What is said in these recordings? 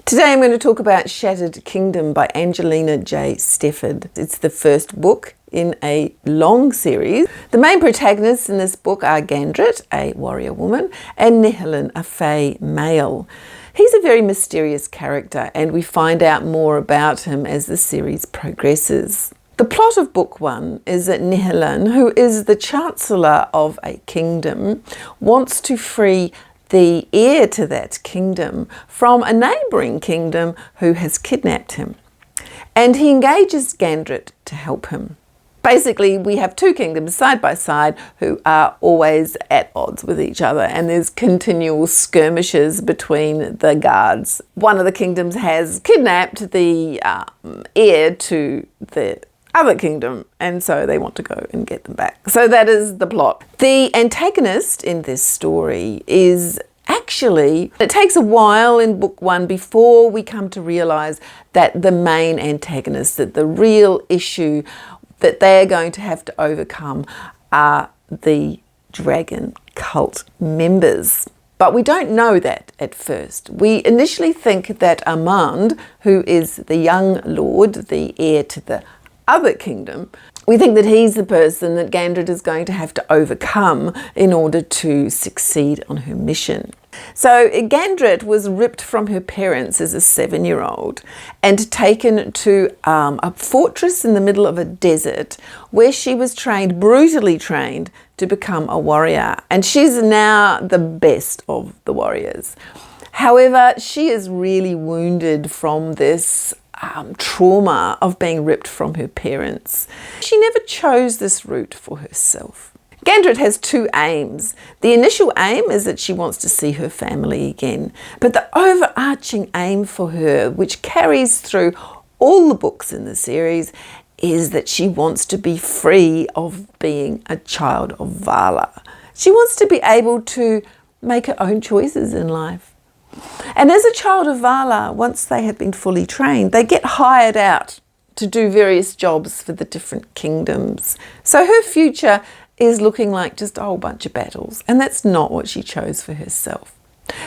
Today I'm going to talk about Shattered Kingdom by Angelina Steffort. It's the first book in a long series. The main protagonists in this book are Gandrit, a warrior woman, and Nihilin, a fae male. He's a very mysterious character, and we find out more about him as the series progresses. The plot of book one is that Nihilin, who is the chancellor of a kingdom, wants to free the heir to that kingdom from a neighbouring kingdom who has kidnapped him. And he engages Gandrit to help him. Basically, we have two kingdoms side by side who are always at odds with each other, and there's continual skirmishes between the guards. One of the kingdoms has kidnapped the heir to the other kingdom, and so they want to go and get them back. So that is the plot. The antagonist in this story is actually, it takes a while in book one before we come to realise that the main antagonist, that the real issue that they're going to have to overcome are the dragon cult members. But we don't know that at first. We initially think that Armand, who is the young lord, the heir to the other kingdom, we think that he's the person that Gandrit is going to have to overcome in order to succeed on her mission. So Gandrit was ripped from her parents as a 7-year-old and taken to a fortress in the middle of a desert where she was trained, brutally trained, to become a warrior. And she's now the best of the warriors. However, she is really wounded from this trauma of being ripped from her parents. She never chose this route for herself. Gandrit has two aims. The initial aim is that she wants to see her family again, but the overarching aim for her, which carries through all the books in the series, is that she wants to be free of being a child of Vala. She wants to be able to make her own choices in life. And as a child of Vala, once they have been fully trained, they get hired out to do various jobs for the different kingdoms. So her future is looking like just a whole bunch of battles, and that's not what she chose for herself.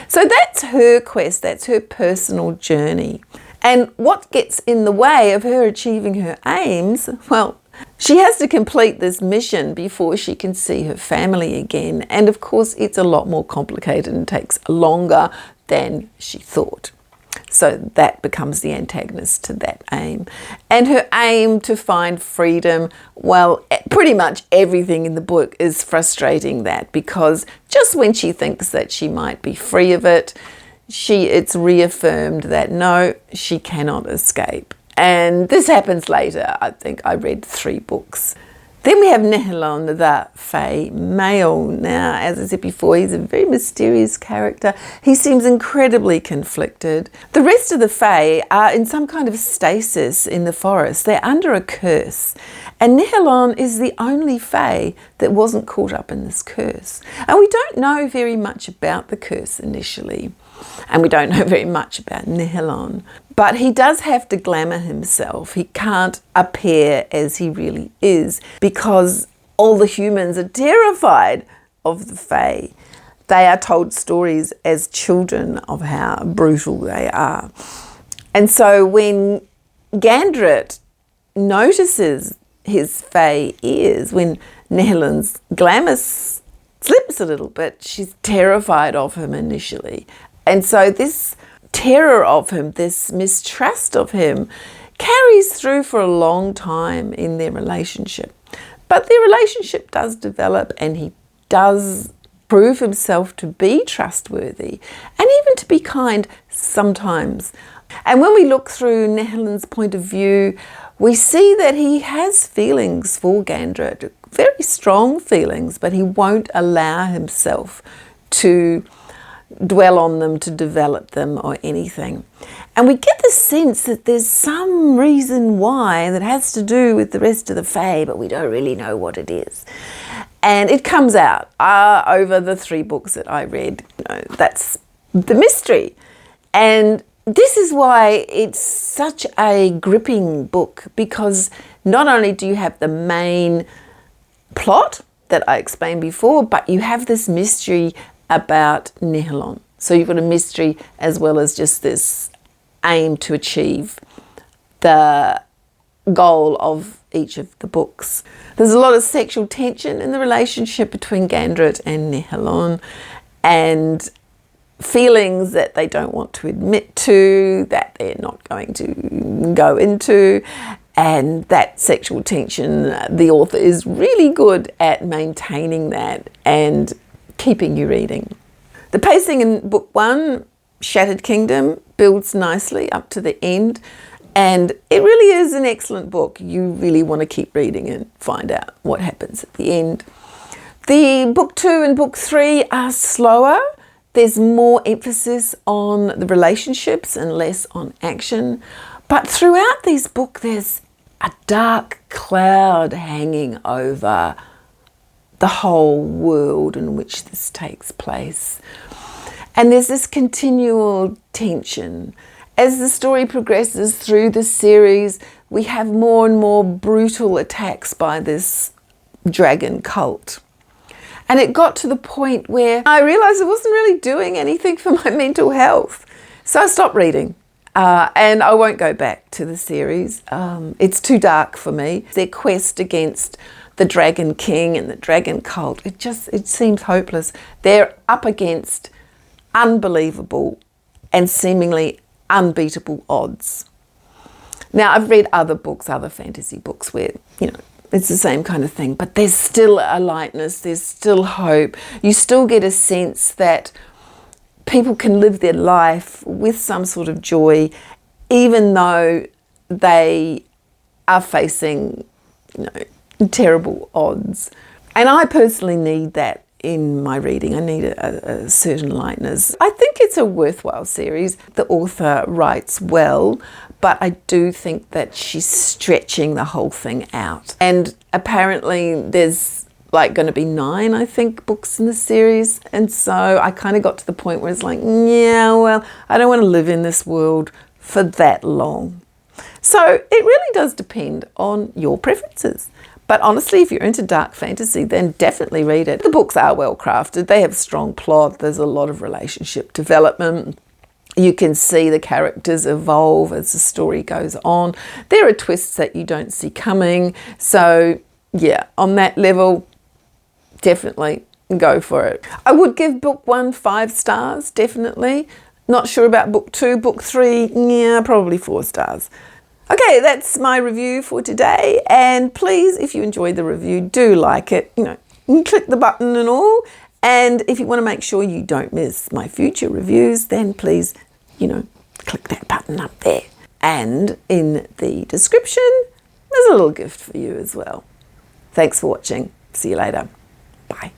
So that's her quest, that's her personal journey. And what gets in the way of her achieving her aims? Well, she has to complete this mission before she can see her family again. And of course, it's a lot more complicated and takes longer than she thought. So that becomes the antagonist to that aim. And her aim to find freedom, well, pretty much everything in the book is frustrating that, because just when she thinks that she might be free of it, it's reaffirmed that no, she cannot escape. And this happens later. I think I read 3 books. Then we have Nihilin, the fae male. Now, as I said before, he's a very mysterious character. He seems incredibly conflicted. The rest of the fae are in some kind of stasis in the forest. They're under a curse. And Nihilin is the only fae that wasn't caught up in this curse. And we don't know very much about the curse initially. And we don't know very much about Nihilin. But he does have to glamour himself. He can't appear as he really is, because all the humans are terrified of the fae. They are told stories as children of how brutal they are. And so when Gandrit notices his fae ears, when Nihilin's glamour slips a little bit, she's terrified of him initially. And so this terror of him, this mistrust of him, carries through for a long time in their relationship. But their relationship does develop, and he does prove himself to be trustworthy and even to be kind sometimes. And when we look through Nihilin's point of view, we see that he has feelings for Gandrit, very strong feelings, but he won't allow himself to dwell on them, to develop them or anything. And we get the sense that there's some reason why that has to do with the rest of the fae, but we don't really know what it is. And it comes out over the 3 books that I read. That's the mystery. And this is why it's such a gripping book, because not only do you have the main plot that I explained before, but you have this mystery about Nihilin. So you've got a mystery as well as just this aim to achieve the goal of each of the books. There's a lot of sexual tension in the relationship between Gandrit and Nehalon, and feelings that they don't want to admit to, that they're not going to go into. And that sexual tension, the author is really good at maintaining that and keeping you reading. The pacing in book 1, Shattered Kingdom, builds nicely up to the end, and it really is an excellent book. You really want to keep reading and find out what happens at the end. The book 2 and book 3 are slower. There's more emphasis on the relationships and less on action. But throughout these books, there's a dark cloud hanging over the whole world in which this takes place. And there's this continual tension. As the story progresses through the series, we have more and more brutal attacks by this dragon cult. And it got to the point where I realized it wasn't really doing anything for my mental health. So I stopped reading. And I won't go back to the series. It's too dark for me. Their quest against the Dragon King and the Dragon Cult, it seems hopeless. They're up against unbelievable and seemingly unbeatable odds. Now, I've read other books, other fantasy books where, it's the same kind of thing, but there's still a lightness, there's still hope. You still get a sense that people can live their life with some sort of joy, even though they are facing, terrible odds. And I personally need that in my reading. I need a certain lightness. I think it's a worthwhile series. The author writes well, but I do think that she's stretching the whole thing out. And apparently there's going to be 9, I think, books in the series. And so I kind of got to the point where it's like, yeah, well, I don't want to live in this world for that long. So it really does depend on your preferences. But honestly, if you're into dark fantasy, then definitely read it. The books are well crafted. They have strong plot. There's a lot of relationship development. You can see the characters evolve as the story goes on. There are twists that you don't see coming. So yeah, on that level, definitely go for it. I would give book 1 5 stars, definitely. Not sure about book 2. Book 3, yeah, probably 4 stars. Okay, that's my review for today. And please, if you enjoyed the review, do like it. Click the button and all. And if you want to make sure you don't miss my future reviews, then please, click that button up there. And in the description, there's a little gift for you as well. Thanks for watching. See you later. Bye.